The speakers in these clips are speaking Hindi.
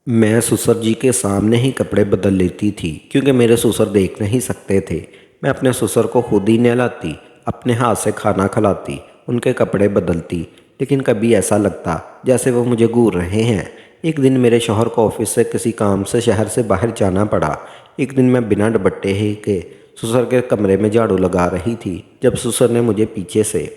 मैं ससुर जी के सामने ही कपड़े बदल लेती थी क्योंकि मेरे ससुर देख नहीं सकते थे। मैं अपने ससुर को खुद ही नहलाती, अपने हाथ से खाना खिलाती, उनके कपड़े बदलती, लेकिन कभी ऐसा लगता जैसे वो मुझे घूर रहे हैं। एक दिन मेरे शौहर को ऑफिस से किसी काम से शहर से बाहर जाना पड़ा। एक दिन मैं बिना दुपट्टे ही के ससुर के कमरे में झाड़ू लगा रही थी जब ससुर ने मुझे पीछे से।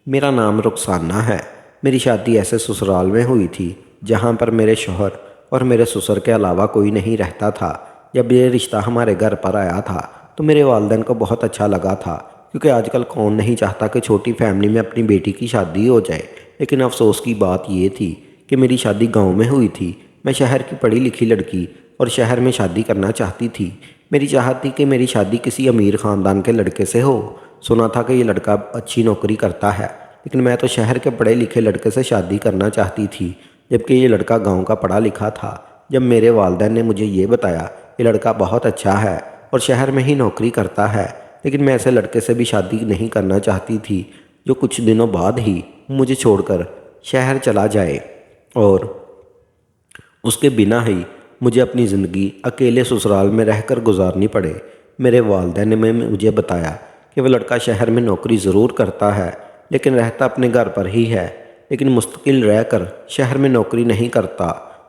मेरा नाम रुखसाना है। मेरी शादी ऐसे ससुराल में हुई थी जहाँ पर मेरे शौहर और मेरे ससुर के अलावा कोई नहीं रहता था। जब ये रिश्ता हमारे घर पर आया था तो मेरे वालिदैन को बहुत अच्छा लगा था, क्योंकि आजकल कौन नहीं चाहता कि छोटी फैमिली में अपनी बेटी की शादी हो जाए। लेकिन अफसोस की बात ये थी कि मेरी शादी गाँव में हुई थी। मैं शहर की पढ़ी लिखी लड़की और शहर में शादी करना चाहती थी। मेरी चाहत थी कि मेरी शादी किसी अमीर ख़ानदान के लड़के से हो। सुना था कि ये लड़का अच्छी नौकरी करता है, लेकिन मैं तो शहर के पढ़े लिखे लड़के से शादी करना चाहती थी, जबकि ये लड़का गांव का पढ़ा लिखा था। जब मेरे वालिदैन ने मुझे ये बताया ये लड़का बहुत अच्छा है और शहर में ही नौकरी करता है, लेकिन मैं ऐसे लड़के से भी शादी नहीं करना चाहती थी जो कुछ दिनों बाद ही मुझे छोड़कर शहर चला जाए और उसके बिना ही मुझे अपनी ज़िंदगी अकेले ससुराल में रहकर गुजारनी पड़े। मेरे वालिदैन ने मुझे बताया कि वह लड़का शहर में नौकरी ज़रूर करता है, लेकिन रहता अपने घर पर ही है, लेकिन मुस्तकिल रहकर शहर में नौकरी नहीं करता।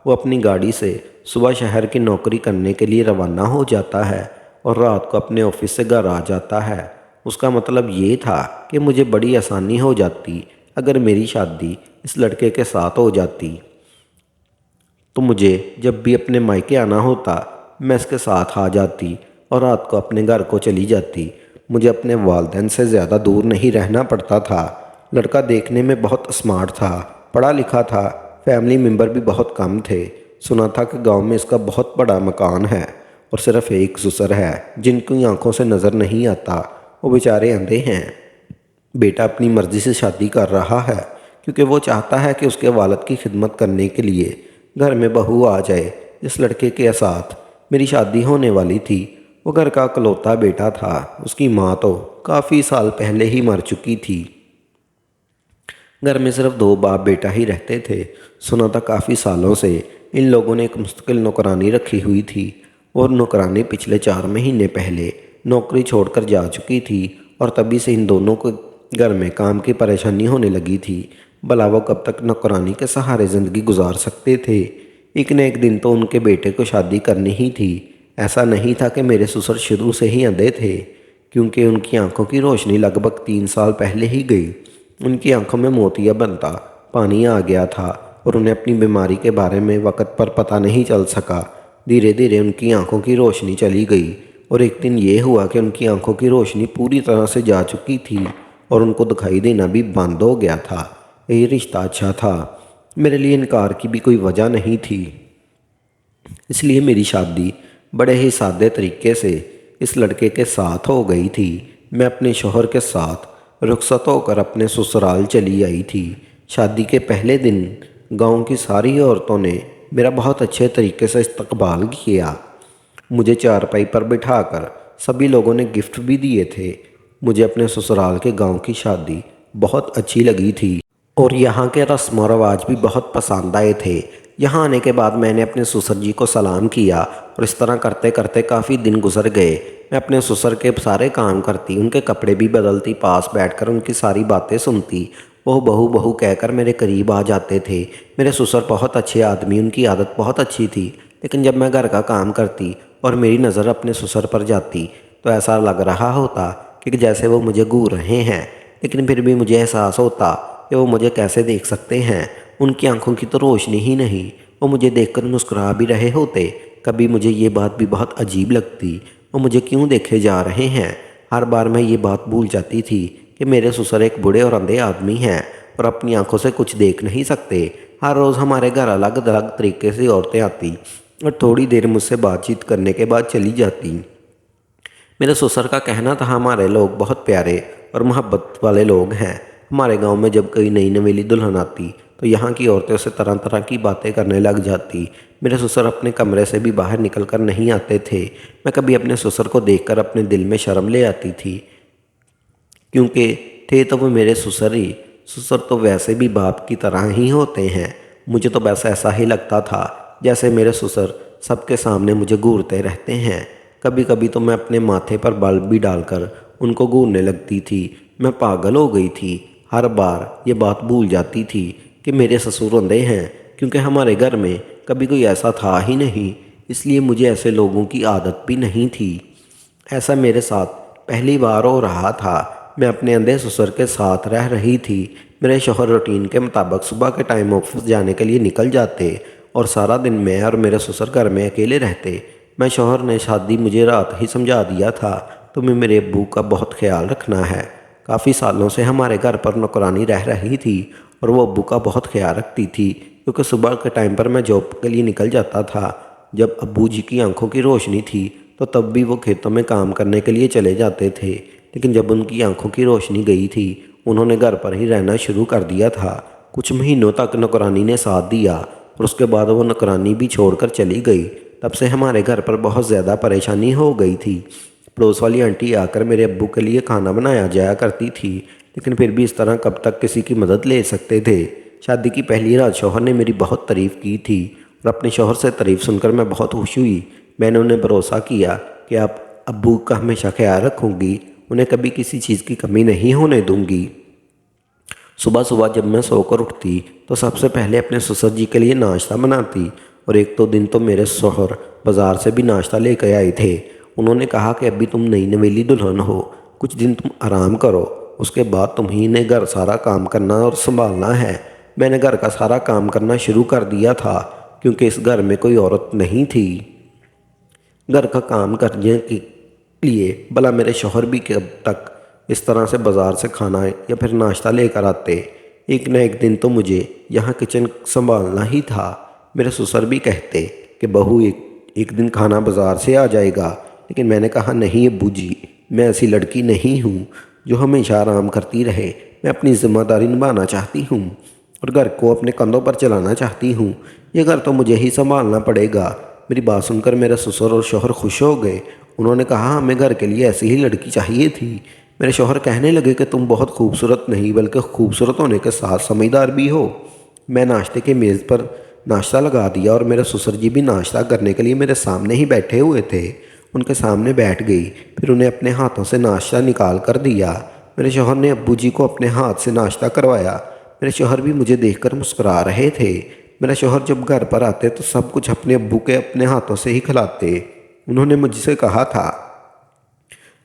वो अपनी गाड़ी से सुबह शहर की नौकरी करने के लिए रवाना हो जाता है और रात को अपने ऑफिस से घर आ जाता है। उसका मतलब ये था कि मुझे बड़ी आसानी हो जाती अगर मेरी शादी इस लड़के के साथ हो जाती। तो मुझे जब भी अपने मायके आना होता मैं इसके साथ आ जाती और रात को अपने घर को चली जाती। मुझे अपने वालिदैन से ज़्यादा दूर नहीं रहना पड़ता था। लड़का देखने में बहुत स्मार्ट था, पढ़ा लिखा था, फैमिली मेम्बर भी बहुत कम थे। सुना था कि गांव में इसका बहुत बड़ा मकान है और सिर्फ एक ससुर है जिनकी आंखों से नज़र नहीं आता। वो बेचारे अंधे हैं। बेटा अपनी मर्ज़ी से शादी कर रहा है क्योंकि वो चाहता है कि उसके वालिद की खिदमत करने के लिए घर में बहू आ जाए। जिस लड़के के साथ मेरी शादी होने वाली थी वो घर का इकलौता बेटा था। उसकी माँ तो काफ़ी साल पहले ही मर चुकी थी। घर में सिर्फ दो बाप बेटा ही रहते थे। सुना था काफ़ी सालों से इन लोगों ने एक मुस्तकिल नौकरानी रखी हुई थी और नौकरानी पिछले 4 महीने पहले नौकरी छोड़कर जा चुकी थी और तभी से इन दोनों को घर में काम की परेशानी होने लगी थी। भला वो कब तक नौकरानी के सहारे ज़िंदगी गुजार सकते थे। एक न एक दिन तो उनके बेटे को शादी करनी ही थी। ऐसा नहीं था कि मेरे ससुर शुरू से ही अंधे थे, क्योंकि उनकी आंखों की रोशनी लगभग 3 साल पहले ही गई। उनकी आंखों में मोतिया बनता पानी आ गया था और उन्हें अपनी बीमारी के बारे में वक़्त पर पता नहीं चल सका। धीरे धीरे उनकी आंखों की रोशनी चली गई और एक दिन ये हुआ कि उनकी आंखों की रोशनी पूरी तरह से जा चुकी थी और उनको दिखाई देना भी बंद हो गया था। ये रिश्ता अच्छा था, मेरे लिए इनकार की भी कोई वजह नहीं थी, इसलिए मेरी शादी बड़े ही सादे तरीके से इस लड़के के साथ हो गई थी। मैं अपने शौहर के साथ रुखसत होकर अपने ससुराल चली आई थी। शादी के पहले दिन गांव की सारी औरतों ने मेरा बहुत अच्छे तरीके से इस्तकबाल किया। मुझे चारपाई पर बिठाकर सभी लोगों ने गिफ्ट भी दिए थे। मुझे अपने ससुराल के गांव की शादी बहुत अच्छी लगी थी और यहाँ के रस्म और रवाज भी बहुत पसंद आए थे। यहाँ आने के बाद मैंने अपने ससुर जी को सलाम किया और इस तरह करते करते काफ़ी दिन गुजर गए। मैं अपने ससुर के सारे काम करती, उनके कपड़े भी बदलती, पास बैठकर उनकी सारी बातें सुनती। वो बहू बहू कहकर मेरे करीब आ जाते थे। मेरे ससुर बहुत अच्छे आदमी, उनकी आदत बहुत अच्छी थी, लेकिन जब मैं घर का काम करती और मेरी नज़र अपने ससुर पर जाती तो ऐसा लग रहा होता कि जैसे वो मुझे घूर रहे हैं, लेकिन फिर भी मुझे एहसास होता कि वो मुझे कैसे देख सकते हैं। उनकी आंखों की तो रोशनी ही नहीं, वो मुझे देखकर मुस्कुरा भी रहे होते। कभी मुझे ये बात भी बहुत अजीब लगती, वो मुझे क्यों देखे जा रहे हैं। हर बार मैं ये बात भूल जाती थी कि मेरे ससुर एक बूढ़े और अंधे आदमी हैं और अपनी आंखों से कुछ देख नहीं सकते। हर रोज़ हमारे घर अलग अलग तरीके से औरतें आती और थोड़ी देर मुझसे बातचीत करने के बाद चली जाती। मेरे ससुर का कहना था हमारे लोग बहुत प्यारे और मोहब्बत वाले लोग हैं। हमारे गांव में जब कोई नई नवेली दुल्हन आती तो यहाँ की औरतें उसे तरह तरह की बातें करने लग जाती। मेरे ससुर अपने कमरे से भी बाहर निकल कर नहीं आते थे। मैं कभी अपने ससुर को देखकर अपने दिल में शर्म ले आती थी, क्योंकि थे तो वो मेरे ससुर ही। ससुर तो वैसे भी बाप की तरह ही होते हैं। मुझे तो बस ऐसा ही लगता था जैसे मेरे ससुर सबके सामने मुझे घूरते रहते हैं। कभी कभी तो मैं अपने माथे पर बल्ब भी डालकर उनको घूरने लगती थी। मैं पागल हो गई थी। हर बार ये बात भूल जाती थी कि मेरे ससुर अंधे हैं, क्योंकि हमारे घर में कभी कोई ऐसा था ही नहीं। इसलिए मुझे ऐसे लोगों की आदत भी नहीं थी। ऐसा मेरे साथ पहली बार हो रहा था। मैं अपने अंधे ससुर के साथ रह रही थी। मेरे शौहर रूटीन के मुताबिक सुबह के टाइम ऑफिस जाने के लिए निकल जाते और सारा दिन मैं और मेरे ससुर घर में अकेले रहते। मैं शौहर ने शादी मुझे रात ही समझा दिया था, तुम्हें मेरे अब्बू का बहुत ख्याल रखना है। काफ़ी सालों से हमारे घर पर नौकरानी रह रही थी और वो अब्बू का बहुत ख्याल रखती थी, क्योंकि सुबह के टाइम पर मैं जॉब के लिए निकल जाता था। जब अब्बू जी की आंखों की रोशनी थी तो तब भी वो खेतों में काम करने के लिए चले जाते थे, लेकिन जब उनकी आंखों की रोशनी गई थी उन्होंने घर पर ही रहना शुरू कर दिया था। कुछ महीनों तक नौकरानी ने साथ दिया और उसके बाद वो नौकरानी भी छोड़कर चली गई। तब से हमारे घर पर बहुत ज़्यादा परेशानी हो गई थी। पड़ोस वाली आंटी आकर मेरे अब्बू के लिए खाना बनाया जाया करती थी, लेकिन फिर भी इस तरह कब तक किसी की मदद ले सकते थे। शादी की पहली रात शौहर ने मेरी बहुत तारीफ़ की थी और अपने शौहर से तारीफ़ सुनकर मैं बहुत खुश हुई। मैंने उन्हें भरोसा किया कि आप अब्बू का हमेशा ख्याल रखूँगी, उन्हें कभी किसी चीज़ की कमी नहीं होने दूँगी। सुबह सुबह जब मैं सोकर उठती तो सबसे पहले अपने ससुर जी के लिए नाश्ता बनाती, और एक दो दिन तो मेरे शौहर बाज़ार से भी नाश्ता लेकर आए थे। उन्होंने कहा कि अभी तुम नई नवेली दुल्हन हो, कुछ दिन तुम आराम करो, उसके बाद तुम्ही ने घर सारा काम करना और संभालना है। मैंने घर का सारा काम करना शुरू कर दिया था, क्योंकि इस घर में कोई औरत नहीं थी घर का काम करने के लिए। भला मेरे शौहर भी कब तक इस तरह से बाज़ार से खाना या फिर नाश्ता लेकर आते। एक न एक दिन तो मुझे यहाँ किचन संभालना ही था। मेरे ससुर भी कहते कि बहू एक दिन खाना बाज़ार से आ जाएगा, लेकिन मैंने कहा नहीं अब्बू जी, मैं ऐसी लड़की नहीं हूँ जो हमेशा आराम करती रहे। मैं अपनी ज़िम्मेदारी निभाना चाहती हूँ और घर को अपने कंधों पर चलाना चाहती हूँ। ये घर तो मुझे ही संभालना पड़ेगा। मेरी बात सुनकर मेरे ससुर और शौहर खुश हो गए। उन्होंने कहा हमें घर के लिए ऐसी ही लड़की चाहिए थी। मेरे शौहर कहने लगे कि तुम बहुत खूबसूरत नहीं बल्कि खूबसूरत होने के साथ समझदार भी हो। मैं नाश्ते के मेज़ पर नाश्ता लगा दिया और मेरे ससुर जी भी नाश्ता करने के लिए मेरे सामने ही बैठे हुए थे। उनके सामने बैठ गई, फिर उन्हें अपने हाथों से नाश्ता निकाल कर दिया। मेरे शौहर ने अब्बू जी को अपने हाथ से नाश्ता करवाया। मेरे शौहर भी मुझे देखकर मुस्कुरा रहे थे। मेरा शौहर जब घर पर आते तो सब कुछ अपने अब्बू के अपने हाथों से ही खिलाते। उन्होंने मुझसे कहा था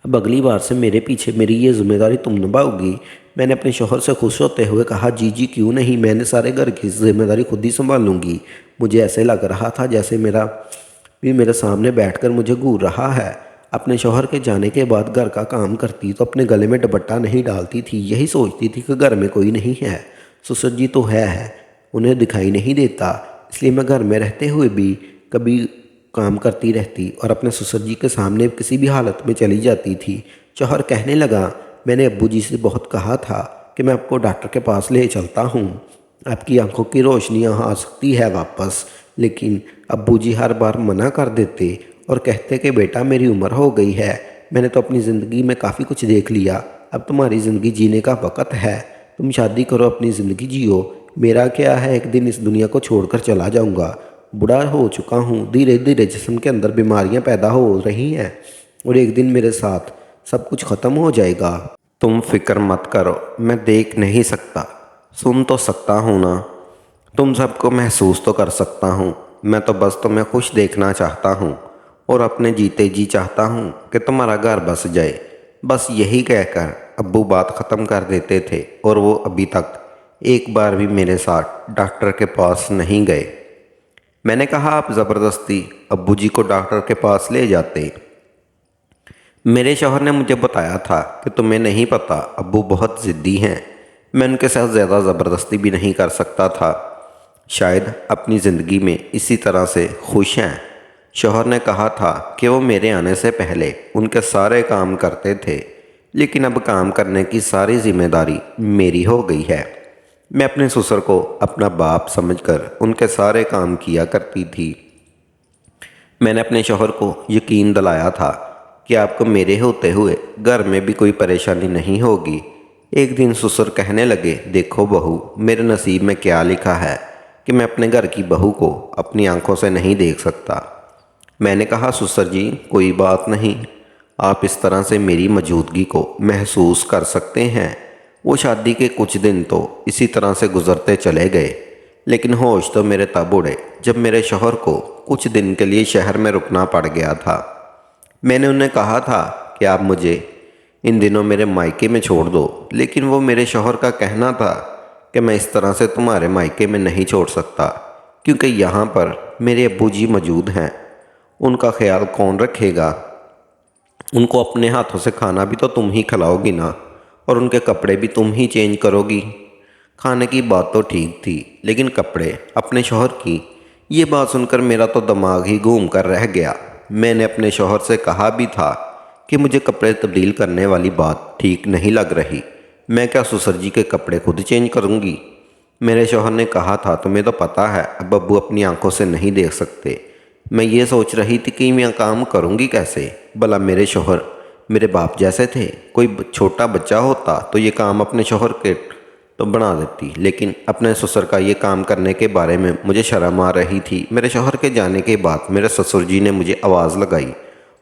अब अगली बार से मेरे पीछे मेरी ये जिम्मेदारी तुम निभाओगी। मैंने अपने शौहर से खुश होते हुए कहा जी जी क्यों नहीं, मैंने सारे घर की जिम्मेदारी खुद ही संभाल लूँगी। मुझे ऐसे लग रहा था जैसे मेरे सामने बैठकर मुझे घूर रहा है। अपने शौहर के जाने के बाद घर का काम करती तो अपने गले में दुपट्टा नहीं डालती थी। यही सोचती थी कि घर में कोई नहीं है, ससुर जी तो है, उन्हें दिखाई नहीं देता। इसलिए मैं घर में रहते हुए भी कभी काम करती रहती और अपने ससुर जी के सामने किसी भी हालत में चली जाती थी। शौहर कहने लगा मैंने अब्बू जी से बहुत कहा था कि मैं आपको डॉक्टर के पास ले चलता हूँ, आपकी आंखों की रोशनी यहाँ आ सकती है वापस, लेकिन अब्बू जी हर बार मना कर देते और कहते कि बेटा मेरी उम्र हो गई है, मैंने तो अपनी ज़िंदगी में काफ़ी कुछ देख लिया, अब तुम्हारी ज़िंदगी जीने का वक़्त है, तुम शादी करो अपनी ज़िंदगी जियो। मेरा क्या है, एक दिन इस दुनिया को छोड़कर चला जाऊंगा, बूढ़ा हो चुका हूँ, धीरे धीरे जिस्म के अंदर बीमारियाँ पैदा हो रही हैं और एक दिन मेरे साथ सब कुछ ख़त्म हो जाएगा। तुम फिक्र मत करो, मैं देख नहीं सकता, सुन तो सकता हूँ ना, तुम सबको महसूस तो कर सकता हूँ। मैं तो बस तुम्हें खुश देखना चाहता हूँ और अपने जीते जी चाहता हूँ कि तुम्हारा घर बस जाए। बस यही कहकर अब्बू बात ख़त्म कर देते थे और वो अभी तक एक बार भी मेरे साथ डॉक्टर के पास नहीं गए। मैंने कहा आप ज़बरदस्ती अब्बू जी को डॉक्टर के पास ले जाते। मेरे शौहर ने मुझे बताया था कि तुम्हें नहीं पता अब्बू बहुत ज़िद्दी हैं, मैं उनके साथ ज़्यादा ज़बरदस्ती भी नहीं कर सकता था, शायद अपनी ज़िंदगी में इसी तरह से खुश हैं। शौहर ने कहा था कि वो मेरे आने से पहले उनके सारे काम करते थे, लेकिन अब काम करने की सारी जिम्मेदारी मेरी हो गई है। मैं अपने ससुर को अपना बाप समझकर उनके सारे काम किया करती थी। मैंने अपने शौहर को यकीन दिलाया था कि आपको मेरे होते हुए घर में भी कोई परेशानी नहीं होगी। एक दिन ससुर कहने लगे देखो बहू, मेरे नसीब में क्या लिखा है, कि मैं अपने घर की बहू को अपनी आंखों से नहीं देख सकता। मैंने कहा, ससुर जी कोई बात नहीं, आप इस तरह से मेरी मौजूदगी को महसूस कर सकते हैं। वो शादी के कुछ दिन तो इसी तरह से गुजरते चले गए, लेकिन होश तो मेरे तब उड़े जब मेरे शौहर को कुछ दिन के लिए शहर में रुकना पड़ गया था। मैंने उन्हें कहा था कि आप मुझे इन दिनों मेरे मायके में छोड़ दो, लेकिन वो मेरे शौहर का कहना था कि मैं इस तरह से तुम्हारे मायके में नहीं छोड़ सकता, क्योंकि यहाँ पर मेरे अब्बू जी मौजूद हैं। उनका ख्याल कौन रखेगा? उनको अपने हाथों से खाना भी तो तुम ही खिलाओगी ना, और उनके कपड़े भी तुम ही चेंज करोगी। खाने की बात तो ठीक थी, लेकिन कपड़े अपने शौहर की, ये बात सुनकर मेरा तो दिमाग ही घूम कर रह गया। मैंने अपने शौहर से कहा भी था कि मुझे कपड़े तब्दील करने वाली बात ठीक नहीं लग रही। मैं क्या ससुर जी के कपड़े खुद चेंज करूँगी? मेरे शौहर ने कहा था, तुम्हें तो पता है अब अब्बू अपनी आंखों से नहीं देख सकते। मैं ये सोच रही थी कि मैं काम करूँगी कैसे। भला मेरे शौहर मेरे बाप जैसे थे, कोई छोटा बच्चा होता तो ये काम अपने शौहर के तो बना देती, लेकिन अपने ससुर का ये काम करने के बारे में मुझे शर्म आ रही थी। मेरे शौहर के जाने के बाद मेरे ससुर जी ने मुझे आवाज़ लगाई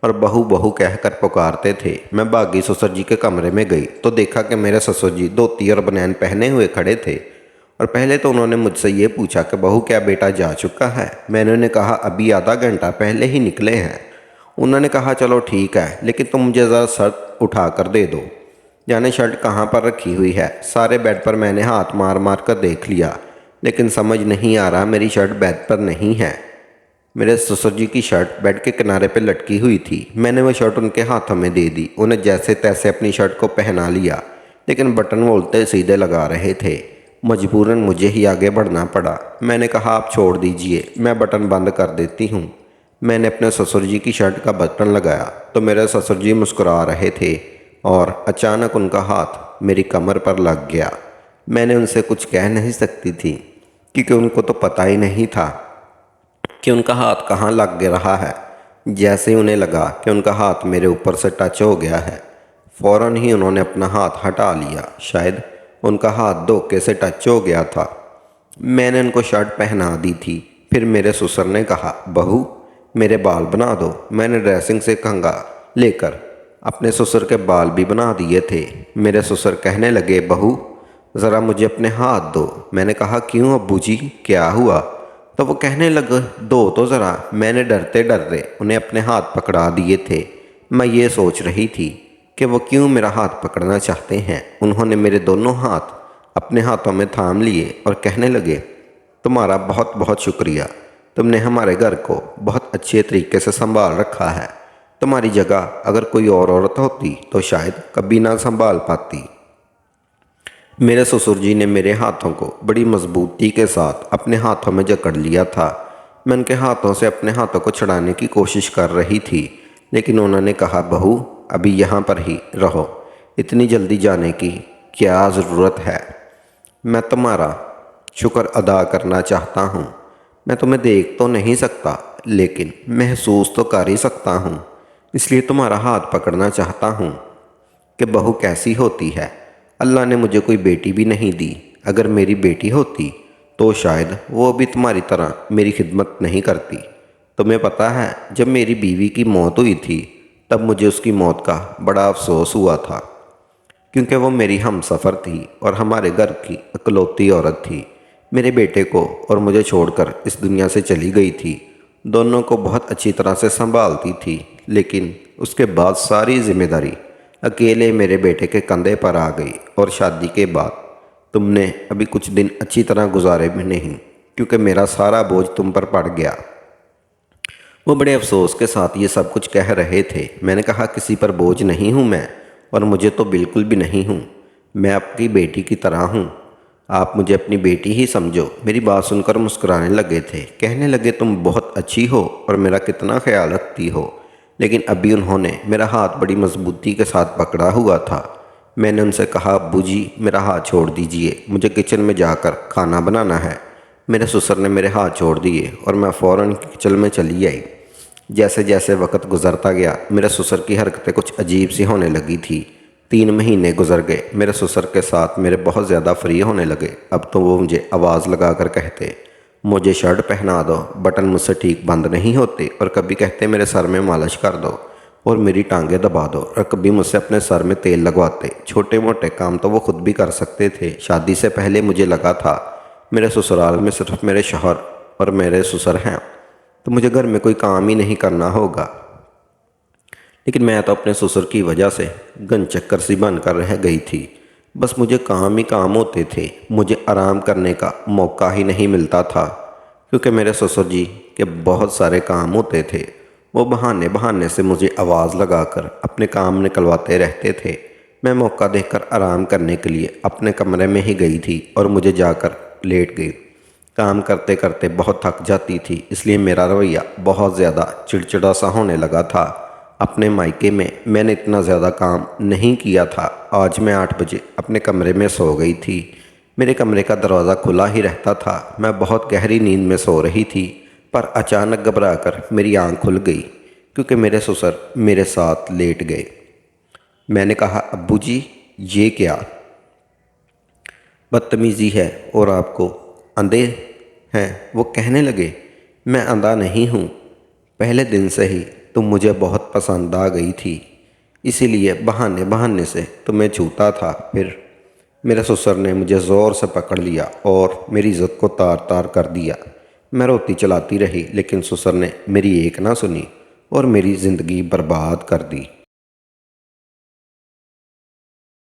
और बहू बहू कहकर पुकारते थे। मैं भागी ससुर जी के कमरे में गई तो देखा कि मेरे ससुर जी धोती और बनियान पहने हुए खड़े थे, और पहले तो उन्होंने मुझसे ये पूछा कि बहू क्या बेटा जा चुका है? मैंने उन्हें कहा अभी आधा घंटा पहले ही निकले हैं। उन्होंने कहा चलो ठीक है, लेकिन तुम मुझे ज़रा शर्ट उठा कर दे दो। जाने शर्ट कहाँ पर रखी हुई है। सारे बेड पर मैंने हाथ मार मार कर देख लिया, लेकिन समझ नहीं आ रहा मेरी शर्ट बेड पर नहीं है। मेरे ससुर जी की शर्ट बेड के किनारे पर लटकी हुई थी। मैंने वह शर्ट उनके हाथों में दे दी। उन्हें जैसे तैसे अपनी शर्ट को पहना लिया, लेकिन बटन वो उल्टे सीधे लगा रहे थे। मजबूरन मुझे ही आगे बढ़ना पड़ा। मैंने कहा आप छोड़ दीजिए, मैं बटन बंद कर देती हूँ। मैंने अपने ससुर जी की शर्ट का बटन लगाया तो मेरे ससुर जी मुस्कुरा रहे थे, और अचानक उनका हाथ मेरी कमर पर लग गया। मैंने उनसे कुछ कह नहीं सकती थी, क्योंकि उनको तो पता ही नहीं था कि उनका हाथ कहाँ लग रहा है। जैसे ही उन्हें लगा कि उनका हाथ मेरे ऊपर से टच हो गया है, फ़ौरन ही उन्होंने अपना हाथ हटा लिया। शायद उनका हाथ धोखे से टच हो गया था। मैंने उनको शर्ट पहना दी थी। फिर मेरे ससुर ने कहा बहू मेरे बाल बना दो। मैंने ड्रेसिंग से कंघा लेकर अपने ससुर के बाल भी बना दिए थे। मेरे ससुर कहने लगे बहू ज़रा मुझे अपने हाथ दो। मैंने कहा क्यों अब्बू जी, क्या हुआ? तो वो कहने लगे दो तो ज़रा। मैंने डरते डरते उन्हें अपने हाथ पकड़ा दिए थे। मैं ये सोच रही थी कि वो क्यों मेरा हाथ पकड़ना चाहते हैं। उन्होंने मेरे दोनों हाथ अपने हाथों में थाम लिए और कहने लगे तुम्हारा बहुत बहुत शुक्रिया, तुमने हमारे घर को बहुत अच्छे तरीके से संभाल रखा है। तुम्हारी जगह अगर कोई और औरत होती तो शायद कभी ना संभाल पाती। मेरे ससुर जी ने मेरे हाथों को बड़ी मजबूती के साथ अपने हाथों में जकड़ लिया था। मैं उनके हाथों से अपने हाथों को छुड़ाने की कोशिश कर रही थी, लेकिन उन्होंने कहा बहू अभी यहाँ पर ही रहो, इतनी जल्दी जाने की क्या ज़रूरत है? मैं तुम्हारा शुक्र अदा करना चाहता हूँ। मैं तुम्हें देख तो नहीं सकता, लेकिन महसूस तो कर ही सकता हूँ, इसलिए तुम्हारा हाथ पकड़ना चाहता हूँ कि बहू कैसी होती है। अल्लाह ने मुझे कोई बेटी भी नहीं दी। अगर मेरी बेटी होती तो शायद वो भी तुम्हारी तरह मेरी खिदमत नहीं करती। तुम्हें पता है जब मेरी बीवी की मौत हुई थी तब मुझे उसकी मौत का बड़ा अफसोस हुआ था, क्योंकि वो मेरी हमसफ़र थी और हमारे घर की इकलौती औरत थी। मेरे बेटे को और मुझे छोड़कर इस दुनिया से चली गई थी। दोनों को बहुत अच्छी तरह से संभालती थी, लेकिन उसके बाद सारी जिम्मेदारी अकेले मेरे बेटे के कंधे पर आ गई। और शादी के बाद तुमने अभी कुछ दिन अच्छी तरह गुजारे भी नहीं, क्योंकि मेरा सारा बोझ तुम पर पड़ गया। वो बड़े अफसोस के साथ ये सब कुछ कह रहे थे। मैंने कहा किसी पर बोझ नहीं हूँ मैं, और मुझे तो बिल्कुल भी नहीं हूँ। मैं आपकी बेटी की तरह हूँ, आप मुझे अपनी बेटी ही समझो। मेरी बात सुनकर मुस्कुराने लगे थे। कहने लगे तुम बहुत अच्छी हो और मेरा कितना ख्याल रखती हो। लेकिन अभी उन्होंने मेरा हाथ बड़ी मजबूती के साथ पकड़ा हुआ था। मैंने उनसे कहा अब्बू जी मेरा हाथ छोड़ दीजिए, मुझे किचन में जाकर खाना बनाना है। मेरे ससुर ने मेरे हाथ छोड़ दिए और मैं फ़ौरन किचन में चली आई। जैसे जैसे वक्त गुजरता गया मेरे ससुर की हरकतें कुछ अजीब सी होने लगी थी। 3 महीने गुजर गए। मेरे ससुर के साथ मेरे बहुत ज़्यादा फ्री होने लगे। अब तो वो मुझे आवाज़ लगा कर कहते मुझे शर्ट पहना दो, बटन मुझसे ठीक बंद नहीं होते, और कभी कहते मेरे सर में मालिश कर दो और मेरी टांगें दबा दो, और कभी मुझसे अपने सर में तेल लगवाते। छोटे मोटे काम तो वो खुद भी कर सकते थे। शादी से पहले मुझे लगा था मेरे ससुराल में सिर्फ मेरे शौहर और मेरे ससुर हैं, तो मुझे घर में कोई काम ही नहीं करना होगा। लेकिन मैं तो अपने ससुर की वजह से गन चक्कर सी बनकर रह गई थी। बस मुझे काम ही काम होते थे, मुझे आराम करने का मौका ही नहीं मिलता था, क्योंकि मेरे ससुर जी के बहुत सारे काम होते थे। वो बहाने बहाने से मुझे आवाज़ लगाकर अपने काम निकलवाते रहते थे। मैं मौका देखकर आराम करने के लिए अपने कमरे में ही गई थी और मुझे जाकर लेट गई। काम करते करते बहुत थक जाती थी, इसलिए मेरा रवैया बहुत ज़्यादा चिड़चिड़ा सा होने लगा था। अपने मायके में मैंने इतना ज़्यादा काम नहीं किया था। आज मैं 8 बजे अपने कमरे में सो गई थी। मेरे कमरे का दरवाज़ा खुला ही रहता था। मैं बहुत गहरी नींद में सो रही थी, पर अचानक घबराकर मेरी आंख खुल गई, क्योंकि मेरे ससुर मेरे साथ लेट गए। मैंने कहा, अब्बू जी, ये क्या बदतमीज़ी है, और आपको अंधे हैं? वो कहने लगे, मैं अंधा नहीं हूँ, पहले दिन से ही तुम मुझे बहुत पसंद आ गई थी, इसीलिए बहाने बहाने से तुम्हें छूता था। फिर मेरे ससुर ने मुझे ज़ोर से पकड़ लिया और मेरी इज़्ज़त को तार तार कर दिया। मैं रोती चलाती रही, लेकिन ससुर ने मेरी एक ना सुनी और मेरी ज़िंदगी बर्बाद कर दी।